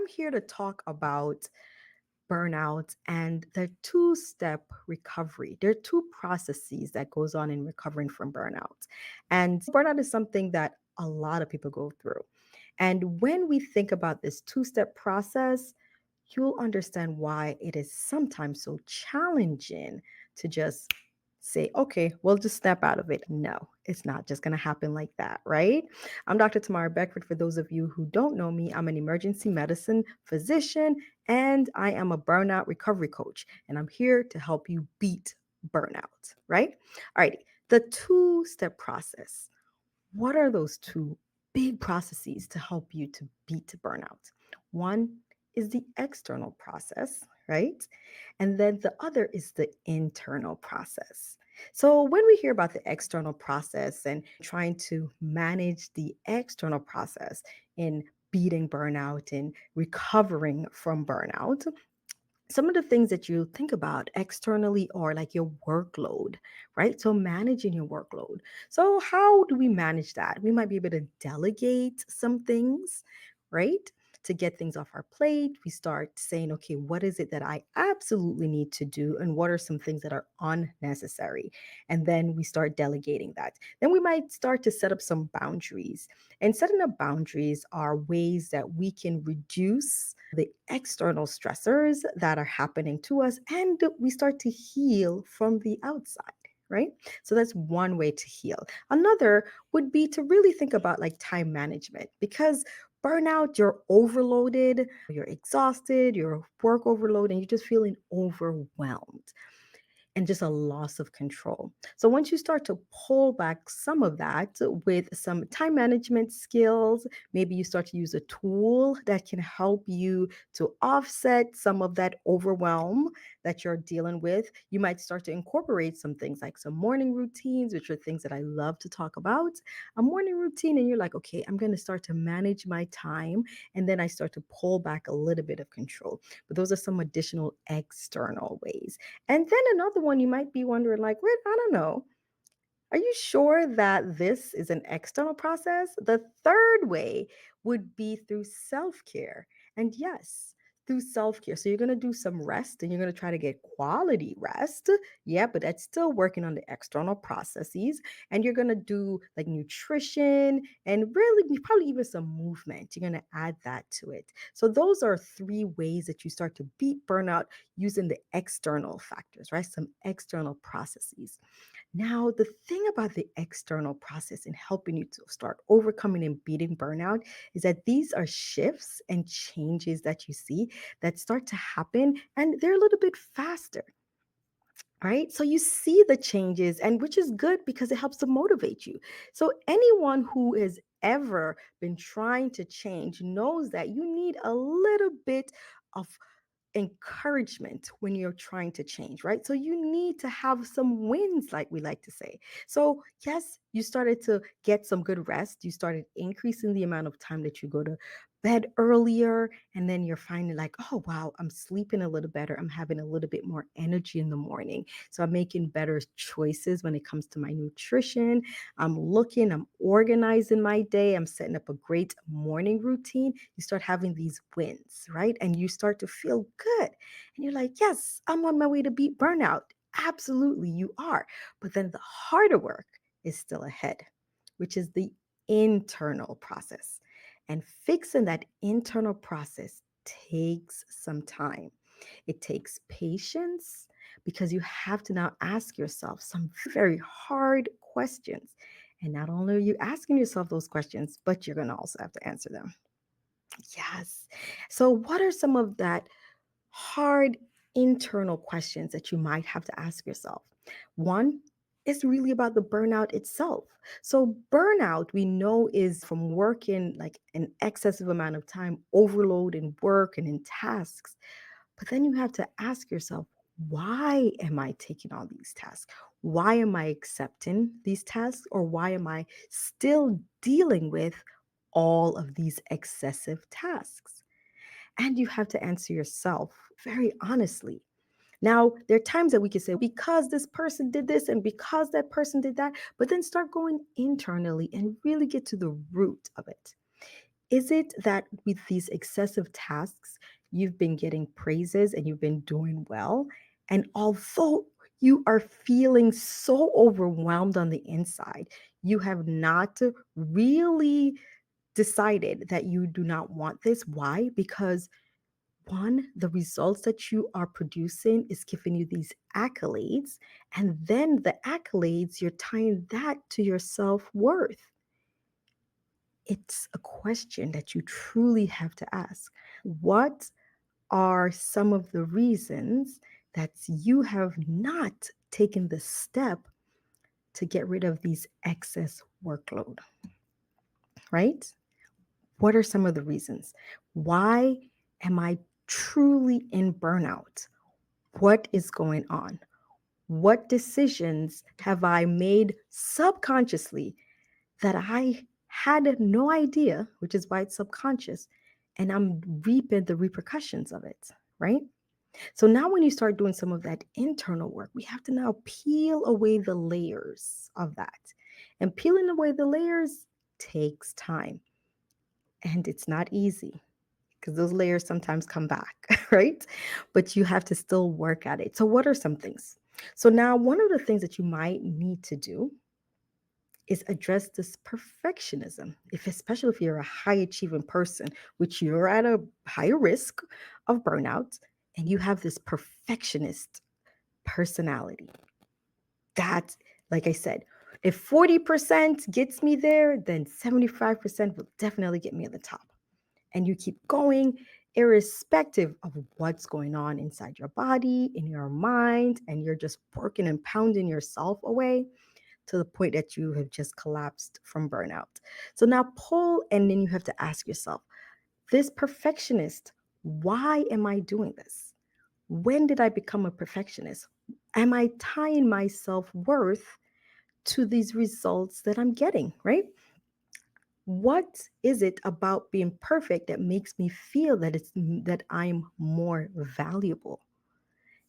I'm here to talk about burnout and the two-step recovery. There are two processes that goes on in recovering from burnout. And burnout is something that a lot of people go through. And when we think about this two-step process, you'll understand why it is sometimes so challenging to just say, okay, we'll just snap out of it. No, it's not just going to happen like that, right? I'm Dr. Tamara Beckford. For those of you who don't know me, I'm an emergency medicine physician and I am a burnout recovery coach. And I'm here to help you beat burnout, right? All righty. The two-step process. What are those two big processes to help you to beat burnout? One is the external process, right? And then the other is the internal process. So, when we hear about the external process and trying to manage the external process in beating burnout and recovering from burnout, some of the things that you think about externally are like your workload, right? So managing your workload. So how do we manage that? We might be able to delegate some things, right? To get things off our plate, we start saying, okay, what is it that I absolutely need to do? And what are some things that are unnecessary? And then we start delegating that. Then we might start to set up some boundaries. And setting up boundaries are ways that we can reduce the external stressors that are happening to us and we start to heal from the outside. Right. So that's one way to heal. Another would be to really think about like time management because burnout, you're overloaded, you're exhausted, you're work overload, and you're just feeling overwhelmed and just a loss of control. So once you start to pull back some of that with some time management skills, maybe you start to use a tool that can help you to offset some of that overwhelm that you're dealing with. You might start to incorporate some things like some morning routines, which are things that I love to talk about. A morning routine, and you're like, okay, I'm going to start to manage my time. And then I start to pull back a little bit of control. But those are some additional external ways. And then another one you might be wondering, like, wait, I don't know. Are you sure that this is an external process? The third way would be through self care. And yes, through self care. So you're going to do some rest and you're going to try to get quality rest. Yeah, but that's still working on the external processes. And you're going to do like nutrition and really probably even some movement. You're going to add that to it. So those are three ways that you start to beat burnout using the external factors, right? Some external processes. Now, the thing about the external process in helping you to start overcoming and beating burnout is that these are shifts and changes that you see that start to happen and they're a little bit faster. Right. So you see the changes, and which is good because it helps to motivate you. So anyone who has ever been trying to change knows that you need a little bit of encouragement when you're trying to change, right? So you need to have some wins, like we like to say. So, yes, you started to get some good rest. You started increasing the amount of time that you go to bed earlier. And then you're finding, like, oh, wow, I'm sleeping a little better. I'm having a little bit more energy in the morning. So I'm making better choices when it comes to my nutrition. I'm organizing my day. I'm setting up a great morning routine. You start having these wins, right? And you start to feel good. And you're like, yes, I'm on my way to beat burnout. Absolutely, you are. But then the harder work is still ahead, which is the internal process. And fixing that internal process takes some time. It takes patience because you have to now ask yourself some very hard questions. And not only are you asking yourself those questions, but you're going to also have to answer them. Yes. So, what are some of that hard internal questions that you might have to ask yourself? One is really about the burnout itself. So, burnout we know is from working like an excessive amount of time, overload in work and in tasks. But then you have to ask yourself, why am I taking on these tasks? Why am I accepting these tasks? Or why am I still dealing with all of these excessive tasks? And you have to answer yourself very honestly. Now, there are times that we can say, because this person did this and because that person did that, but then start going internally and really get to the root of it. Is it that with these excessive tasks, you've been getting praises and you've been doing well? And although you are feeling so overwhelmed on the inside, you have not really decided that you do not want this. Why? Because one, the results that you are producing is giving you these accolades. And then the accolades, you're tying that to your self worth. It's a question that you truly have to ask. What are some of the reasons that you have not taken the step to get rid of these excess workload, right? What are some of the reasons? Why am I truly in burnout? What is going on? What decisions have I made subconsciously that I had no idea, which is why it's subconscious, and I'm reaping the repercussions of it, right? So now, when you start doing some of that internal work, we have to now peel away the layers of that. And peeling away the layers takes time, and it's not easy because those layers sometimes come back, right? But you have to still work at it. So, what are some things? So, now one of the things that you might need to do is address this perfectionism. If especially if you're a high achieving person, which you're at a higher risk of burnout, and you have this perfectionist personality. That, like I said, if 40% gets me there, then 75% will definitely get me at the top. And you keep going irrespective of what's going on inside your body, in your mind, and you're just working and pounding yourself away to the point that you have just collapsed from burnout. So now pull, and then you have to ask yourself, this perfectionist, why am I doing this? When did I become a perfectionist? Am I tying my self worth to these results that I'm getting, right? What is it about being perfect that makes me feel that I'm more valuable?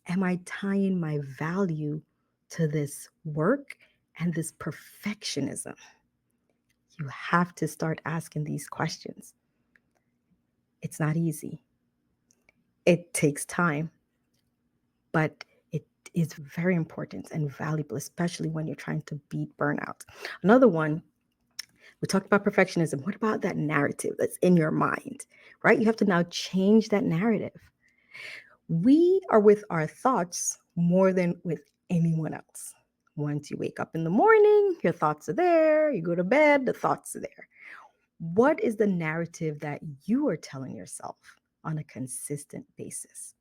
Am I tying my value to this work and this perfectionism? You have to start asking these questions. It's not easy. It takes time, but it is very important and valuable, especially when you're trying to beat burnout. Another one, we talked about perfectionism. What about that narrative that's in your mind, right? You have to now change that narrative. We are with our thoughts more than with anyone else. Once you wake up in the morning, your thoughts are there. You go to bed, the thoughts are there. What is the narrative that you are telling yourself on a consistent basis?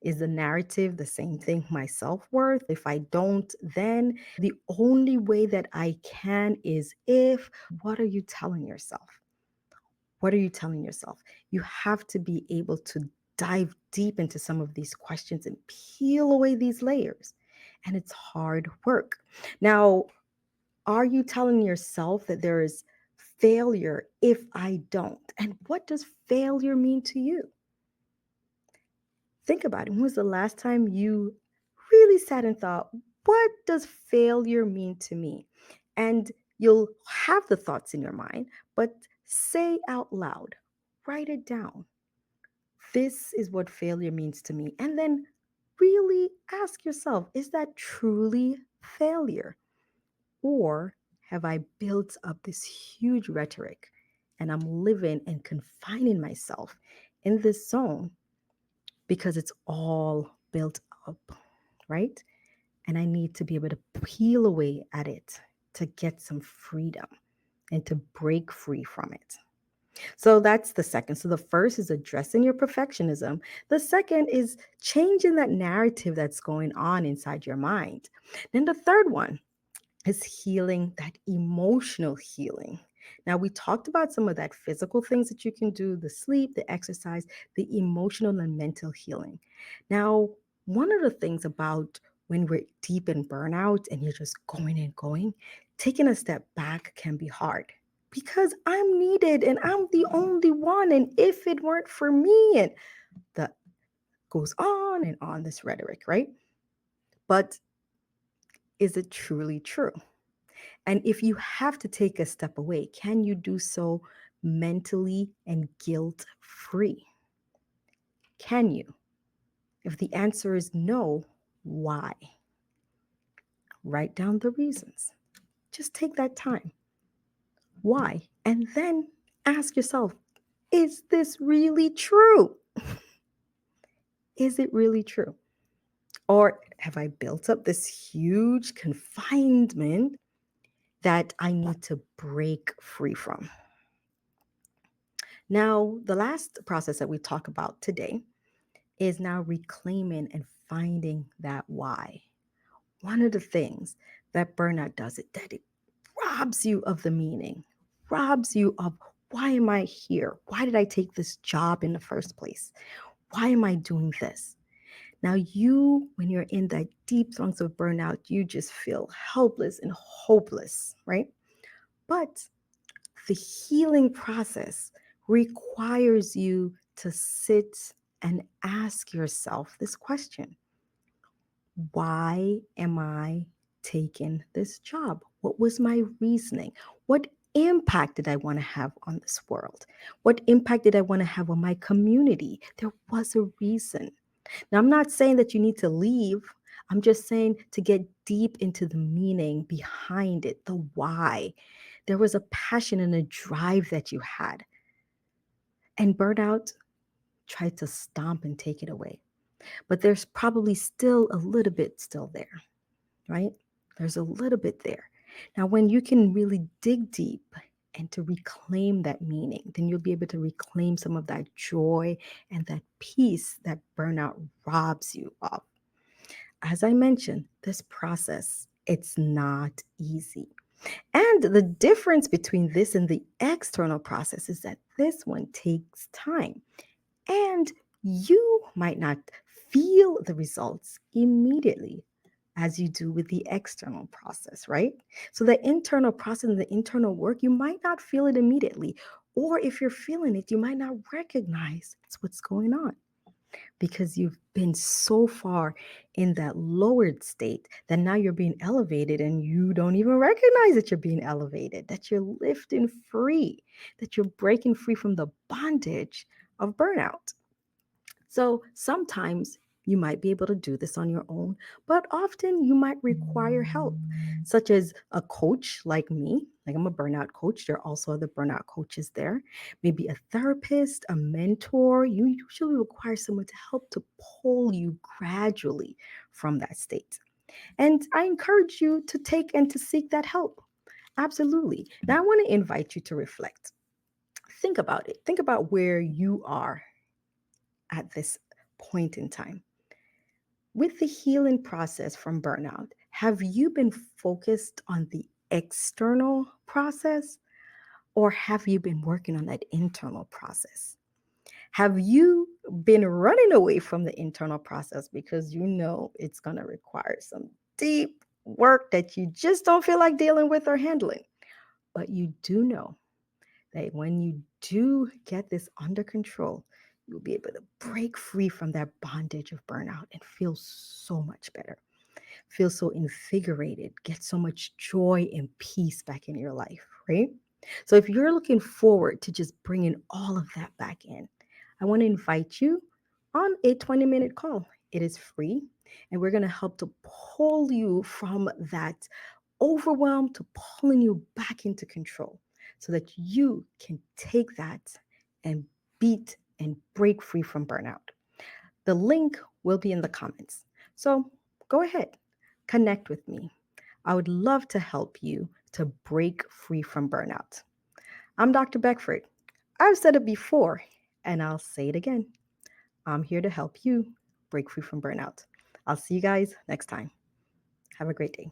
Is the narrative the same thing, my self worth? If I don't, then the only way that I can is if. What are you telling yourself? What are you telling yourself? You have to be able to dive deep into some of these questions and peel away these layers. And it's hard work. Now, are you telling yourself that there is failure if I don't? And what does failure mean to you? Think about it. When was the last time you really sat and thought, what does failure mean to me? And you'll have the thoughts in your mind, but say out loud, write it down. This is what failure means to me. And then really ask yourself, is that truly failure? Or have I built up this huge rhetoric and I'm living and confining myself in this zone because it's all built up, right? And I need to be able to peel away at it to get some freedom and to break free from it. So that's the second. So the first is addressing your perfectionism. The second is changing that narrative that's going on inside your mind. Then the third one is healing, that emotional healing. Now, we talked about some of that physical things that you can do, the sleep, the exercise, the emotional and mental healing. Now, one of the things about when we're deep in burnout and you're just going and going, taking a step back can be hard because I'm needed and I'm the only one. And if it weren't for me, and that goes on and on this rhetoric, right? But is it truly true? And if you have to take a step away, can you do so mentally and guilt free? Can you? If the answer is no, why? Write down the reasons. Just take that time. Why? And then ask yourself, is this really true? Is it really true? Or have I built up this huge confinement that I need to break free from? Now, the last process that we talk about today is now reclaiming and finding that why. One of the things that burnout does it that it robs you of the meaning, robs you of why am I here? Why did I take this job in the first place? Why am I doing this? Now, when you're in that deep throes of burnout, you just feel helpless and hopeless, right? But the healing process requires you to sit and ask yourself this question: why am I taking this job? What was my reasoning? What impact did I want to have on this world? What impact did I want to have on my community? There was a reason. Now, I'm not saying that you need to leave. I'm just saying to get deep into the meaning behind it, the why. There was a passion and a drive that you had. And burnout tried to stomp and take it away. But there's probably still a little bit still there, right? There's a little bit there. Now, when you can really dig deep and to reclaim that meaning, then you'll be able to reclaim some of that joy and that peace that burnout robs you of. As I mentioned, this process, it's not easy. And the difference between this and the external process is that this one takes time. And you might not feel the results immediately as you do with the external process, right? So the internal process and the internal work, you might not feel it immediately. Or if you're feeling it, you might not recognize it's what's going on because you've been so far in that lowered state that now you're being elevated and you don't even recognize that you're being elevated, that you're lifting free, that you're breaking free from the bondage of burnout. So sometimes you might be able to do this on your own, but often you might require help, such as a coach like me. Like I'm a burnout coach. There are also other burnout coaches there. Maybe a therapist, a mentor. You usually require someone to help to pull you gradually from that state. And I encourage you to take and to seek that help. Absolutely. Now I want to invite you to reflect. Think about it. Think about where you are at this point in time. With the healing process from burnout, have you been focused on the external process or have you been working on that internal process? Have you been running away from the internal process because you know it's going to require some deep work that you just don't feel like dealing with or handling? But you do know that when you do get this under control, you'll be able to break free from that bondage of burnout and feel so much better, feel so invigorated, get so much joy and peace back in your life, right? So if you're looking forward to just bringing all of that back in, I want to invite you on a 20-minute call. It is free, and we're going to help to pull you from that overwhelm to pulling you back into control so that you can take that and beat and break free from burnout. The link will be in the comments. So go ahead, connect with me. I would love to help you to break free from burnout. I'm Dr. Beckford. I've said it before, and I'll say it again. I'm here to help you break free from burnout. I'll see you guys next time. Have a great day.